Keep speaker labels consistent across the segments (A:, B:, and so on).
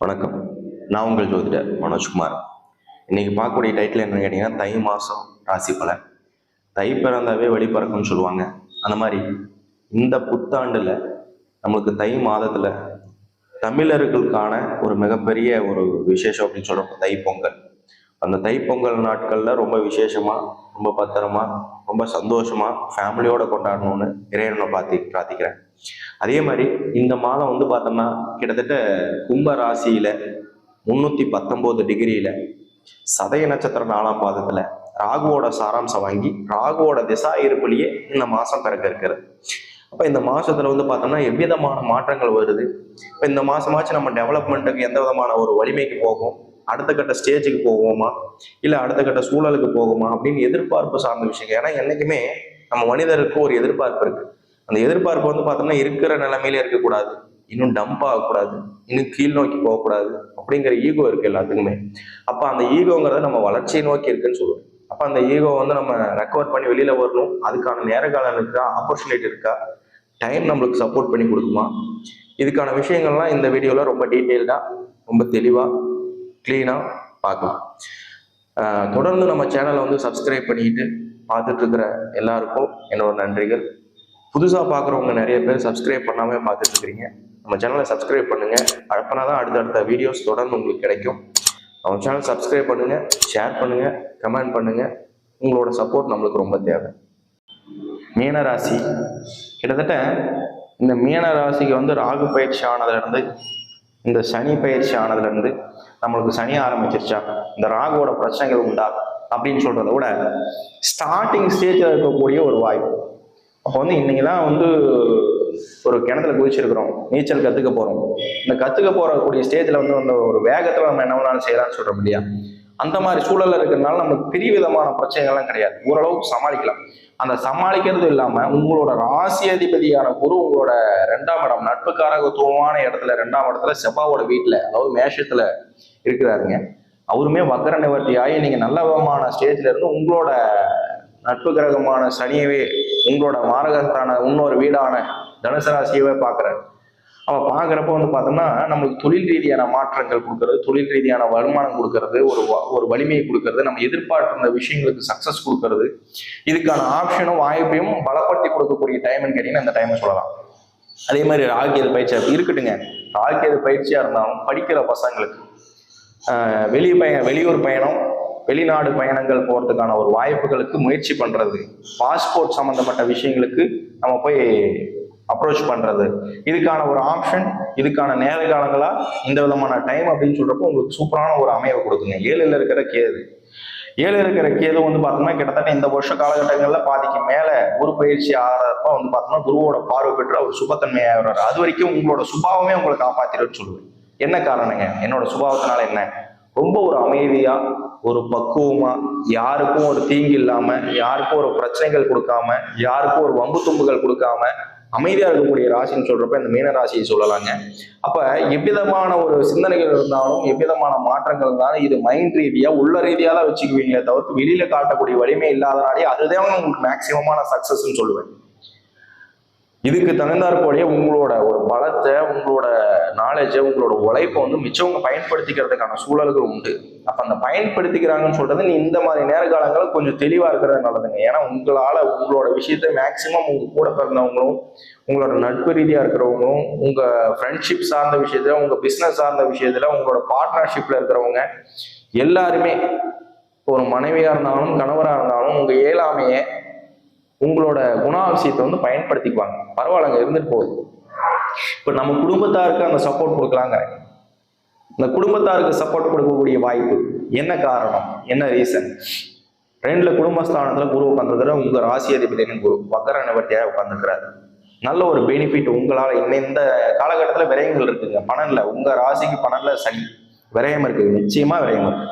A: வணக்கம். நான் உங்கள் ஜோதிடர் மனோஜ்குமார். இன்னைக்கு பார்க்கக்கூடிய டைட்டில் என்னன்னு கேட்டீங்கன்னா, தை மாதம் ராசி பலன். தை பிறந்தாவே வழி பிறக்கும்னு சொல்லுவாங்க. அந்த மாதிரி இந்த புத்தாண்டில் நம்மளுக்கு தை மாதத்தில் தமிழர்களுக்கான ஒரு மிகப்பெரிய ஒரு விசேஷம் அப்படின்னு சொல்கிறப்ப தைப்பொங்கல். அந்த தைப்பொங்கல் நாட்களில் ரொம்ப விசேஷமாக, ரொம்ப பத்திரமா, ரொம்ப சந்தோஷமாக ஃபேமிலியோடு கொண்டாடணும்னு இறைவனை பிரார்த்திக்கிறேன். அதே மாதிரி இந்த மாதம் பார்த்தோம்னா கிட்டத்தட்ட கும்ப ராசியில 319 டிகிரியில சதய நட்சத்திர 4ஆம் பாதத்துல ராகுவோட சாராம்சம் வாங்கி ராகுவோட திசா இருப்பிலேயே இந்த மாசம் பிறக்க இருக்கிறது. அப்ப இந்த மாசத்துல பார்த்தோம்னா எவ்விதமான மாற்றங்கள் வருது. இப்ப இந்த மாசமாச்சு நம்ம டெவலப்மெண்ட்டுக்கு எந்த விதமான ஒரு வலிமைக்கு போகும், அடுத்த கட்ட ஸ்டேஜுக்கு போகுமா, இல்ல அடுத்த கட்ட சூழலுக்கு போகுமா அப்படின்னு எதிர்பார்ப்பு சார்ந்த விஷயம். ஏன்னா என்னைக்குமே நம்ம மனிதருக்கு ஒரு எதிர்பார்ப்பு இருக்கு. அந்த எதிர்பார்ப்பு பார்த்தோம்னா இருக்கிற நிலைமையில இருக்கக்கூடாது, இன்னும் டம்ப் ஆகக்கூடாது, இன்னும் கீழ் நோக்கி போகக்கூடாது அப்படிங்கிற ஈகோ இருக்கு எல்லாத்துக்குமே. அப்ப அந்த ஈகோங்கிறத நம்ம வளர்ச்சியை நோக்கி இருக்குன்னு சொல்லுவோம். அப்ப அந்த ஈகோ நம்ம ரெக்கவர் பண்ணி வெளியில வரணும். அதுக்கான நேர காலம் இருக்கா, ஆப்பர்ச்சுனிட்டி இருக்கா, டைம் நம்மளுக்கு சப்போர்ட் பண்ணி கொடுக்குமா, இதுக்கான விஷயங்கள்லாம் இந்த வீடியோல ரொம்ப டீட்டெயில்டா, ரொம்ப தெளிவா, கிளீனா பார்க்கலாம். தொடர்ந்து நம்ம சேனலை சப்ஸ்கிரைப் பண்ணிட்டு பார்த்துட்டு இருக்கிற எல்லாருக்கும் என்னோட நன்றிகள். புதுசாக பார்க்குறவங்க நிறைய பேர் சப்ஸ்கிரைப் பண்ணாமல் பார்த்துட்டு இருக்கிறீங்க. நம்ம சேனலை சப்ஸ்கிரைப் பண்ணுங்க. அப்பனா தான் அடுத்தடுத்த வீடியோஸ் தொடர்ந்து உங்களுக்கு கிடைக்கும். நம்ம சேனல் சப்ஸ்கிரைப் பண்ணுங்க, ஷேர் பண்ணுங்க, கமெண்ட் பண்ணுங்க. உங்களோட சப்போர்ட் நம்மளுக்கு ரொம்ப தேவை. மீனராசி, கிட்டத்தட்ட இந்த மீனராசிக்கு ராகு பயிற்சி ஆனதுலேருந்து, இந்த சனி பயிற்சி ஆனதுலேருந்து நம்மளுக்கு சனி ஆரம்பிச்சிருச்சா, இந்த ராகுவோட பிரச்சனைகள் உண்டா அப்படின்னு சொல்றத விட ஸ்டார்டிங் ஸ்டேஜில் இருக்கக்கூடிய ஒரு வாய்ப்பு. அப்போ இன்னைக்கு தான் ஒரு கிணத்துல குதிச்சிருக்கிறோம், நீச்சல் கற்றுக்க போகிறோம். இந்த கற்றுக்க போகக்கூடிய ஸ்டேஜில் அந்த ஒரு வேகத்தில் நம்ம என்ன வேணாலும் செய்யலாம்னு சொல்கிறோம் இல்லையா? அந்த மாதிரி சூழலில் இருக்கிறதுனால நமக்கு பெரிய விதமான பிரச்சனைகள்லாம் கிடையாது, ஓரளவுக்கு சமாளிக்கலாம். அந்த சமாளிக்கிறது இல்லாமல் உங்களோட ராசி அதிபதியான குரு உங்களோட 2ஆம் இடம், நட்புக்காரகத்துவமான இடத்துல 2ஆம் இடத்துல செவ்வாவோட வீட்டில், அதாவது மேஷத்தில் இருக்கிறாருங்க. அவருமே வக்கர நிவர்த்தி ஆகி நீங்கள் நல்ல விதமான ஸ்டேஜில் இருந்து உங்களோட நட்பு கிரகமான சனியவே உங்களோட மாரகத்தான இன்னொரு வீடான தனுசு ராசியவே பார்க்குறாரு. அவன் பார்க்குறப்ப பார்த்தோம்னா நம்மளுக்கு தொழில் ரீதியான மாற்றங்கள் கொடுக்கறது, தொழில் ரீதியான வருமானம் கொடுக்கறது, ஒரு வலிமையை கொடுக்கறது, நம்ம எதிர்பார்க்கிற விஷயங்களுக்கு சக்சஸ் கொடுக்கறது, இதுக்கான ஆப்ஷனும் வாய்ப்பையும் பலப்படுத்தி கொடுக்கக்கூடிய டைம்னு கேட்டீங்கன்னா இந்த டைம் சொல்லலாம். அதே மாதிரி ராகுகேது பயிற்சி இருக்கட்டுங்க. ராகுகேது பயிற்சியா இருந்தாலும் படிக்கிற பசங்களுக்கு வெளியூர் பயணம், வெளிநாடு பயணங்கள் போகிறதுக்கான ஒரு வாய்ப்புகளுக்கு முயற்சி பண்ணுறது, பாஸ்போர்ட் சம்மந்தப்பட்ட விஷயங்களுக்கு நம்ம போய் அப்ரோச் பண்ணுறது, இதுக்கான ஒரு ஆப்ஷன், இதுக்கான நேர காலங்களா இந்த விதமான டைம் அப்படின்னு சொல்றப்போ உங்களுக்கு சூப்பரான ஒரு அமைவை கொடுக்குங்க. 7ல் இருக்கிற கேது, 7 இருக்கிற கேது பார்த்தோம்னா கிட்டத்தட்ட இந்த வருஷ காலகட்டங்களில் பாதிக்கு மேலே குரு பயிற்சி ஆகிறப்ப பார்த்தோம்னா குருவோட பார்வை பெற்று அவர் சுபத்தன்மையாகிறாரு. அது வரைக்கும் உங்களோட சுபாவமே உங்களை காப்பாற்றிடுன்னு சொல்லுவேன். என்ன காரணங்க? என்னோட சுபாவத்தினால என்ன, ரொம்ப ஒரு அமைதியா, ஒரு பக்குவமா, யாருக்கும் ஒரு தீங்கு இல்லாம, யாருக்கும் ஒரு பிரச்சனைகள் கொடுக்காம, யாருக்கும் ஒரு வம்பு தும்புகள் கொடுக்காம அமைதியா இருக்கக்கூடிய ராசின்னு சொல்றப்ப இந்த மீன ராசியை சொல்லலாங்க. அப்ப எவ்விதமான ஒரு சிந்தனைகள் இருந்தாலும், எவ்விதமான மாற்றங்கள் இருந்தாலும் இது மைண்ட் ரீதியா, உள்ள ரீதியா தான் வச்சுக்குவீங்களே தவிர்த்து வெளியில காட்டக்கூடிய வலிமை இல்லாதனாலே அதுதான் உங்களுக்கு மேக்சிமமான சக்சஸ்ன்னு சொல்லுவேன். இதுக்கு தகுந்தாற்போடைய உங்களோட ஒரு பலத்தை, உங்களோட நாலேஜை, உங்களோட உழைப்பை மிச்சவங்க பயன்படுத்திக்கிறதுக்கான சூழல்கள் உண்டு. அப்ப அந்த பயன்படுத்திக்கிறாங்கன்னு சொல்றது நீ இந்த மாதிரி நேர காலங்களில் கொஞ்சம் தெளிவா இருக்கிறது நல்லதுங்க. ஏன்னா உங்களால உங்களோட விஷயத்த மேக்சிமம் உங்க கூட பிறந்தவங்களும், உங்களோட நட்பு ரீதியா இருக்கிறவங்களும், உங்க ஃப்ரெண்ட்ஷிப் சார்ந்த விஷயத்துல, உங்க பிசினஸ் சார்ந்த விஷயத்துல, உங்களோட பார்ட்னர்ஷிப்ல இருக்கிறவங்க எல்லாருமே, ஒரு மனைவியா இருந்தாலும் கணவரா இருந்தாலும் உங்க இயலாமையை, உங்களோட குணாதிசயத்தை பயன்படுத்திக்குவாங்க. பரவாயில்லங்க, இருந்துட்டு போகுது. இப்ப நம்ம குடும்பத்தாருக்கு அந்த சப்போர்ட் கொடுக்கலாங்க. இந்த குடும்பத்தாருக்கு சப்போர்ட் கொடுக்கக்கூடிய வாய்ப்பு என்ன காரணம், என்ன ரீசன்? 2ல குடும்பஸ்தானத்துல குரு உட்காந்துருக்கிற உங்க ராசி அதிபதியின் குரு வக்கர நிவர்த்தியாக உட்காந்துருக்கிறாரு. நல்ல ஒரு பெனிஃபிட் உங்களால இந்த காலகட்டத்தில் விரயங்கள் இருக்குங்க. பணம்ல உங்க ராசிக்கு பணம்ல சனி விரயம் இருக்கு, நிச்சயமா விரயம் இருக்கு.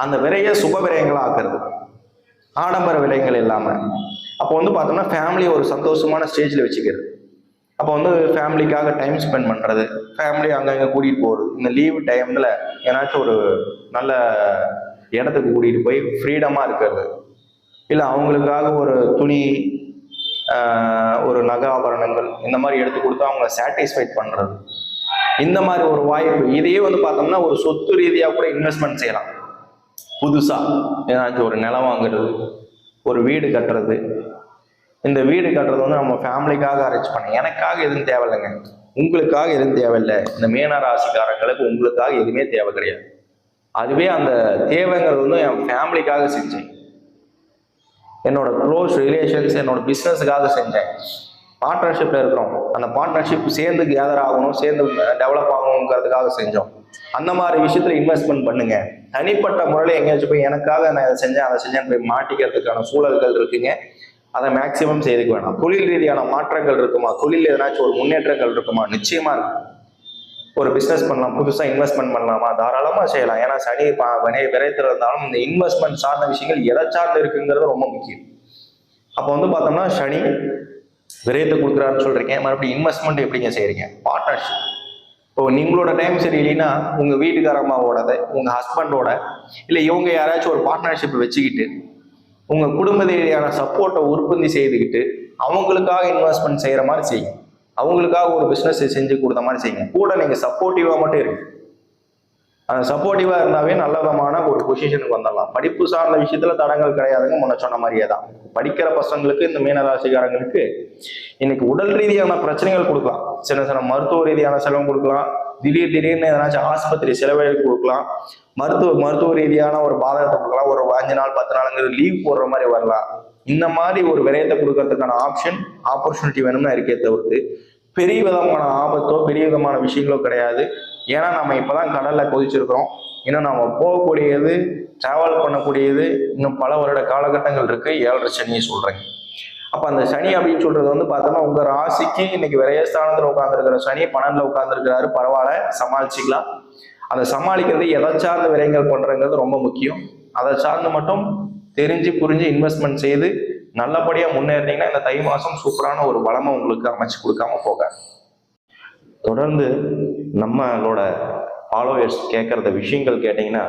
A: அந்த விரைய சுப விரயங்களா ஆக்குறது, ஆடம்பர விரயங்கள் இல்லாம. அப்போ பார்த்தோம்னா ஃபேமிலியை ஒரு சந்தோஷமான ஸ்டேஜில் வச்சுக்கிறது. அப்போ ஃபேமிலிக்காக டைம் ஸ்பெண்ட் பண்ணுறது, ஃபேமிலி அங்கங்கே கூட்டிகிட்டு போகிறது, இந்த லீவு டைமில் ஏன்னாச்சும் ஒரு நல்ல இடத்துக்கு கூட்டிகிட்டு போய் ஃப்ரீடமாக இருக்கிறது, இல்லை அவங்களுக்காக ஒரு துணி, ஒரு நகை ஆபரணங்கள் இந்த மாதிரி எடுத்து கொடுத்து அவங்கள சாட்டிஸ்ஃபைட் பண்ணுறது, இந்த மாதிரி ஒரு வாய்ப்பு. இதையே வந்து பார்த்தோம்னா ஒரு சொத்து ரீதியாக கூட இன்வெஸ்ட்மெண்ட் செய்யலாம். புதுசா ஏதாச்சும் ஒரு நிலம் வாங்குறது, ஒரு வீடு கட்டுறது. இந்த வீடு கட்டுறது வந்து நம்ம ஃபேமிலிக்காக அரேஞ்ச் பண்ண, எனக்காக எதுவும் தேவையில்லைங்க, உங்களுக்காக எதுவும் தேவையில்லை. இந்த மீன ராசிக்காரங்களுக்கு உங்களுக்காக எதுவுமே தேவை கிடையாது. அதுவே அந்த தேவைங்கிறது வந்து என் ஃபேமிலிக்காக செஞ்சேன், என்னோட க்ளோஸ் ரிலேஷன்ஸ், என்னோட பிஸ்னஸுக்காக செஞ்சேன். பார்ட்னர்ஷிப்ல இருக்கிறோம், அந்த பார்ட்னர்ஷிப் சேர்ந்து கேதர் ஆகணும், சேர்ந்து டெவலப் ஆகணுங்கிறதுக்காக செஞ்சோம். அந்த மாதிரி விஷயத்துல இன்வெஸ்ட்மெண்ட் பண்ணுங்க. தனிப்பட்ட முறையில் எங்கேயாச்சும் போய் எனக்காக நான் இதை செஞ்சேன் அதை செஞ்சேன் போய் மாட்டிக்கிறதுக்கான சூழல்கள் இருக்குங்க, அதை மேக்சிமம் செய்துக்க வேணாம். தொழில் ரீதியான மாற்றங்கள் இருக்குமா, தொழில் எதனாச்சும் ஒரு முன்னேற்றங்கள் இருக்குமா, நிச்சயமா இருக்கும். ஒரு பிசினஸ் பண்ணலாம், புதுசா இன்வெஸ்ட்மெண்ட் பண்ணலாமா, தாராளமா செய்யலாம். ஏன்னா சனி விரைத்துல இருந்தாலும் இந்த இன்வெஸ்ட்மெண்ட் சார்ந்த விஷயங்கள் எதை சார்ந்து இருக்குங்கிறது ரொம்ப முக்கியம். அப்போ வந்து பார்த்தோம்னா சனி விரைத்து கொடுக்குறாருன்னு சொல்றீங்க, மறுபடியும் இன்வெஸ்ட்மெண்ட் எப்படிங்க செய்யறீங்க? பார்ட்னர்ஷிப். இப்போ நீங்களோட டைம் சரியில்லைன்னா உங்க வீட்டுக்காரம்மாவோட, உங்க ஹஸ்பண்டோட, இல்லை இவங்க யாராச்சும் ஒரு பார்ட்னர்ஷிப் வச்சுக்கிட்டு உங்க குடும்ப ரீதியான சப்போர்ட்டை உற்பத்தி செய்துக்கிட்டு அவங்களுக்காக இன்வெஸ்ட்மெண்ட் செய்யற மாதிரி செய்யுங்க. அவங்களுக்காக ஒரு பிசினஸ் செஞ்சு கொடுத்த மாதிரி செய்யுங்க. கூட நீங்க சப்போர்ட்டிவா மட்டும் இருக்கு. அந்த சப்போர்ட்டிவா இருந்தாவே நல்ல விதமான ஒரு பொசிஷனுக்கு வந்துடலாம். படிப்பு சார்ந்த விஷயத்துல தடங்கள் கிடையாதுங்க, முன்ன சொன்ன மாதிரியே தான். படிக்கிற பசங்களுக்கு, இந்த மீனராசிக்காரங்களுக்கு இன்னைக்கு உடல் ரீதியான பிரச்சனைகள் கொடுக்கலாம், சின்ன சின்ன மருத்துவ ரீதியான செலவு கொடுக்கலாம், திடீர்னு எதனாச்சும் ஆஸ்பத்திரி செலவுகள் கொடுக்கலாம், மருத்துவ ரீதியான ஒரு பாதகத்தை கொடுக்கலாம், ஒரு 5 நாள் 10 நாளுங்கிறது லீவ் போடுற மாதிரி வரலாம். இந்த மாதிரி ஒரு விரயத்தை கொடுக்கறதுக்கான ஆப்பர்ச்சுனிட்டி வேணும்னா இருக்கே தவிர்த்து பெரிய விதமான ஆபத்தோ பெரிய விதமான விஷயங்களோ கிடையாது. ஏன்னா நம்ம இப்பதான் கடல்ல கொதிச்சிருக்கிறோம். இன்னும் நம்ம போகக்கூடியது, டிராவல் பண்ணக்கூடியது இன்னும் பல வருட காலகட்டங்கள் இருக்கு. 7.5 சனியை சொல்றேங்க. அப்ப அந்த சனி அப்படின்னு சொல்றது வந்து பார்த்தோம்னா உங்க ராசிக்கு இன்னைக்கு விரயஸ்தானத்துல உட்கார்ந்துருக்கிற சனி 12ல உட்கார்ந்துருக்கிறாரு. பரவாயில்ல, சமாளிச்சுக்கலாம். அதை சமாளிக்கிறது எதை சார்ந்த விரயங்கள் பண்றதுங்கிறது ரொம்ப முக்கியம். அதை சார்ந்து மட்டும் தெரிஞ்சு புரிஞ்சு இன்வெஸ்ட்மெண்ட் செய்து நல்லபடியா முன்னேறினீங்கன்னா இந்த தை மாசம் சூப்பரான ஒரு பலமை உங்களுக்கு அமைச்சு கொடுக்காம போக. தொடர்ந்து நம்மளோட ஃபாலோவர்ஸ் கேட்கறத விஷயங்கள் கேட்டீங்கன்னா,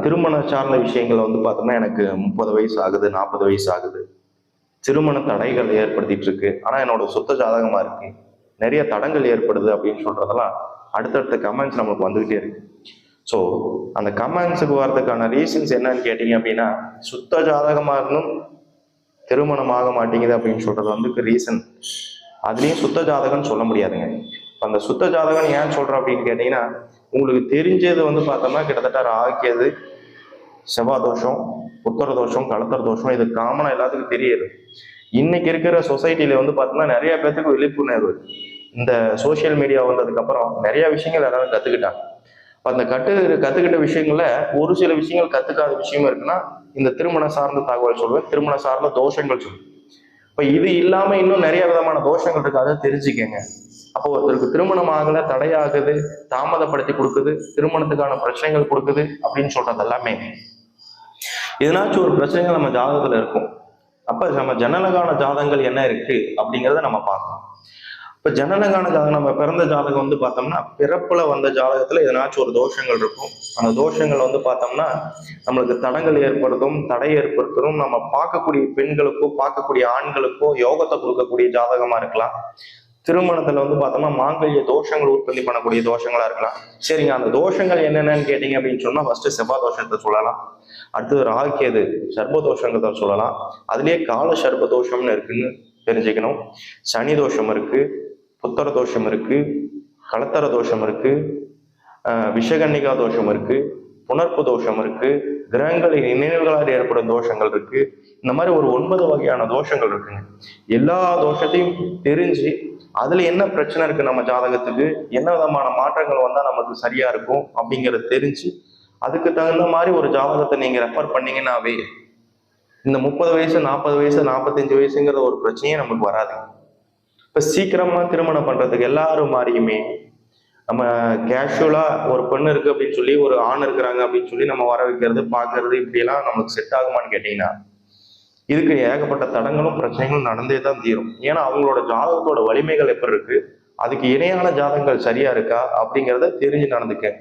A: திருமண சார்ந்த விஷயங்கள் வந்து பார்த்தோம்னா எனக்கு 30 வயசு ஆகுது, 40 வயசு ஆகுது, திருமண தடைகள் ஏற்படுத்திட்டு இருக்கு, ஆனா என்னோட சுத்த ஜாதகமா இருக்கு, நிறைய தடங்கள் ஏற்படுது அப்படின்னு சொல்றதெல்லாம் அடுத்தடுத்த கமெண்ட்ஸ் நம்மளுக்கு வந்துகிட்டே இருக்கு. ஸோ அந்த கமெண்ட்ஸுக்கு வர்றதுக்கான ரீசன்ஸ் என்னன்னு கேட்டீங்க அப்படின்னா, சுத்த ஜாதகமா இருந்தும் திருமணம் ஆக மாட்டேங்குது அப்படின்னு சொல்றது வந்து ரீசன். அதுலேயும் சுத்த ஜாதகம்னு சொல்ல முடியாதுங்க. அந்த சுத்த ஜாதகம் ஏன் சொல்றோம் அப்படின்னு கேட்டீங்கன்னா, உங்களுக்கு தெரிஞ்சது வந்து பார்த்தோம்னா கிட்டத்தட்ட ராகியது, செவ்வாய் தோஷம், உத்தர தோஷம், கலத்தர தோஷம், இது காமனா எல்லாத்துக்கும் தெரியுது. இன்னைக்கு இருக்கிற சொசைட்டில வந்து பார்த்தோம்னா நிறைய பேத்துக்கு விழிப்புணர்வு இந்த சோசியல் மீடியா வந்ததுக்கு அப்புறம் நிறைய விஷயங்கள் எல்லாரும் கத்துக்கிட்டாங்க. அந்த கத்துக்கிட்ட விஷயங்கள்ல ஒரு சில விஷயங்கள் கத்துக்காத விஷயமும் இருக்குன்னா இந்த திருமண சார்ந்த தகவல் சொல்லுவேன், திருமண சார்ந்த தோஷங்கள் சொல்லுவேன். இப்ப இது இல்லாம இன்னும் நிறைய விதமான தோஷங்கள் இருக்கு, அதை தெரிஞ்சுக்கங்க. அப்போ ஒருத்தருக்கு திருமணம் ஆகல, தடையாகுது, தாமதப்படுத்தி கொடுக்குது, திருமணத்துக்கான பிரச்சனைகள் கொடுக்குது அப்படின்னு சொல்றது எல்லாமே எதனாச்சும் ஒரு பிரச்சனைகள் நம்ம ஜாதகத்துல இருக்கும். அப்ப நம்ம ஜனனகால ஜாதகங்கள் என்ன இருக்கு அப்படிங்கிறத நம்ம பார்க்கணும். இப்ப ஜனனகால ஜாதகம், நம்ம பிறந்த ஜாதகம் வந்து பார்த்தோம்னா பிறப்புல வந்த ஜாதகத்துல எதனாச்சும் ஒரு தோஷங்கள் இருக்கும். அந்த தோஷங்கள் வந்து பார்த்தோம்னா நம்மளுக்கு தடங்கள் ஏற்படுத்தும், தடை ஏற்படுத்தும். நம்ம பார்க்கக்கூடிய பெண்களுக்கோ பார்க்கக்கூடிய ஆண்களுக்கோ யோகத்தை கொடுக்கக்கூடிய ஜாதகமா இருக்கலாம். திருமணத்துல வந்து பார்த்தோம்னா மாங்கல்ய தோஷங்கள் உற்பத்தி பண்ணக்கூடிய தோஷங்களா இருக்கலாம். சரிங்க, அந்த தோஷங்கள் என்னென்னு கேட்டீங்க அப்படின்னு சொன்னா ஃபர்ஸ்ட் செவ்வாய் தோஷத்தை சொல்லலாம், அடுத்தது ராகியது சர்ப தோஷங்கிறத சொல்லலாம். அதுலயே கால சர்ப தோஷம்னு இருக்குன்னு தெரிஞ்சுக்கணும். சனி தோஷம் இருக்கு, புத்தர தோஷம் இருக்கு, கலத்தர தோஷம் இருக்கு, விஷகன்னிகா தோஷம் இருக்கு, புணர்ப்பு தோஷம் இருக்கு, கிரகங்களின் நினைவுகளால் ஏற்படும் தோஷங்கள் இருக்கு. இந்த மாதிரி ஒரு 9 வகையான தோஷங்கள் இருக்குங்க. எல்லா தோஷத்தையும் தெரிஞ்சு அதுல என்ன பிரச்சனை இருக்கு, நம்ம ஜாதகத்துக்கு என்ன விதமான மாற்றங்கள் வந்தா நமக்கு சரியா இருக்கும் அப்படிங்கிறத தெரிஞ்சு அதுக்கு தகுந்த மாதிரி ஒரு ஜாதகத்தை நீங்க ரெஃபர் பண்ணீங்கன்னாவே இந்த 30 வயசு 40 வயசு 45 வயசுங்கிற ஒரு பிரச்சனையே நமக்கு வராது. இப்ப சீக்கிரமா திருமணம் பண்றதுக்கு எல்லாரும் மாதிரியுமே நம்ம கேஷுவலா ஒரு பெண்ணு இருக்கு அப்படின்னு சொல்லி, ஒரு ஆண் இருக்கிறாங்க அப்படின்னு சொல்லி நம்ம வர வைக்கிறது பாக்குறது இப்படி எல்லாம் நமக்கு செட் ஆகுமான்னு கேட்டீங்கன்னா இதுக்கு ஏகப்பட்ட தடங்களும் பிரச்சனைகளும் நடந்தே தான் தீரும். ஏன்னா அவங்களோட ஜாதகத்தோட வலிமைகள் எப்படி இருக்கு, அதுக்கு இணையான ஜாதகங்கள் சரியா இருக்கா அப்படிங்கிறத தெரிஞ்சு நடந்துக்க.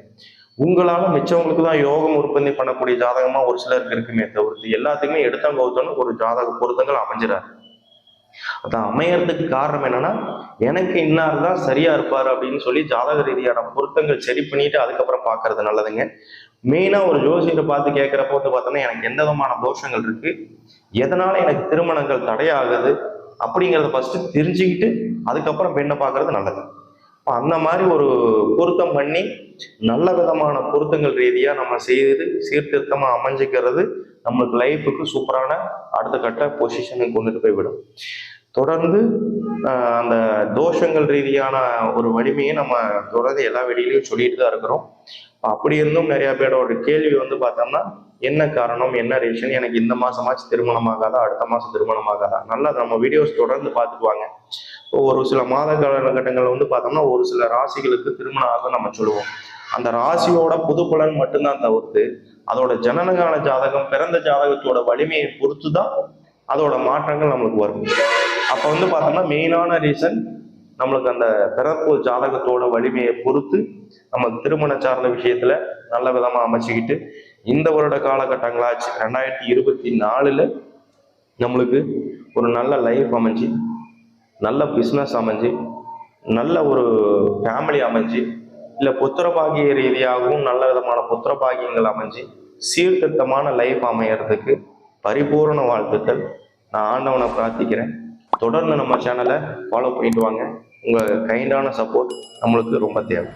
A: உங்களால மிச்சவங்களுக்கு தான் யோகம் உற்பத்தி பண்ணக்கூடிய ஜாதகமா ஒரு சிலருக்கு இருக்குமே தவிர்த்து எல்லாத்துக்குமே எடுத்தவங்க ஒரு ஜாதக பொருத்தங்கள் அமைஞ்சிடாது. அதான் அமையறதுக்கு காரணம் என்னன்னா, எனக்கு இன்னார் தான் சரியா இருப்பாரு அப்படின்னு சொல்லி ஜாதக ரீதியான பொருத்தங்கள் சரி பண்ணிட்டு அதுக்கப்புறம் பார்க்கறது நல்லதுங்க. மெயினா ஒரு ஜோசியரை பார்த்து கேட்கிறப்ப வந்து பார்த்தோம்னா எனக்கு எந்த விதமான தோஷங்கள் இருக்கு, எதனால எனக்கு திருமணங்கள் தடையாகுது அப்படிங்கிறத ஃபர்ஸ்ட் தெரிஞ்சுக்கிட்டு அதுக்கப்புறம் பெண்ணை பார்க்கறது நல்லது. அப்ப அந்த மாதிரி ஒரு பொருத்தம் பண்ணி நல்ல விதமான பொருத்தங்கள் ரீதியா நம்ம செய்து சீர்திருத்தமா அமைஞ்சுக்கிறது நம்மளுக்கு லைஃபுக்கு சூப்பரான அடுத்த கட்ட பொசிஷனுக்கு கொண்டுட்டு போய் விடும். தொடர்ந்து அந்த தோஷங்கள் ரீதியான ஒரு வலிமையை நம்ம தொடர்ந்து எல்லா வெளியிலையும் சொல்லிட்டு தான் இருக்கிறோம். அப்படி இருந்தும் நிறைய பேரோட கேள்வி வந்து பார்த்தோம்னா, என்ன காரணம், என்ன ரீசன், எனக்கு இந்த மாசமாச்சு திருமணம் ஆகாதா, அடுத்த மாசம் திருமணம் ஆகாதா, நல்லா நம்ம வீடியோஸ் தொடர்ந்து பார்த்துக்குவாங்க. ஒரு சில மாத காலகட்டங்கள் வந்து பார்த்தோம்னா ஒரு சில ராசிகளுக்கு திருமணம் ஆகும் நம்ம சொல்லுவோம். அந்த ராசியோட புது பலன் மட்டும்தான் தவிர்த்து அதோட ஜனனகால ஜாதகம் பிறந்த ஜாதகத்தோட வலிமையை பொறுத்து தான் அதோட மாற்றங்கள் நம்மளுக்கு வரும். அப்ப வந்து பார்த்தோம்னா மெயினான ரீசன் நம்மளுக்கு அந்த பிறப்பு ஜாதகத்தோட வலிமையை பொறுத்து நம்ம திருமண சார்ந்த விஷயத்துல நல்ல விதமா அமைச்சுக்கிட்டு இந்த வருட காலகட்டங்களாச்சு 2024 நம்மளுக்கு ஒரு நல்ல லைஃப் அமைஞ்சு, நல்ல பிஸ்னஸ் அமைஞ்சு, நல்ல ஒரு ஃபேமிலி அமைஞ்சு, இல்லை புத்திர பாகிய ரீதியாகவும் நல்ல விதமான புத்திர பாகியங்கள் அமைஞ்சு சீர்திருத்தமான லைஃப் அமையறதுக்கு பரிபூர்ண வாழ்த்துக்கள். நான் ஆண்டவனை பிரார்த்திக்கிறேன். தொடர்ந்து நம்ம சேனலை ஃபாலோ பண்ணிட்டு வாங்க. உங்கள் கைண்டான சப்போர்ட் நம்மளுக்கு ரொம்ப தேவை.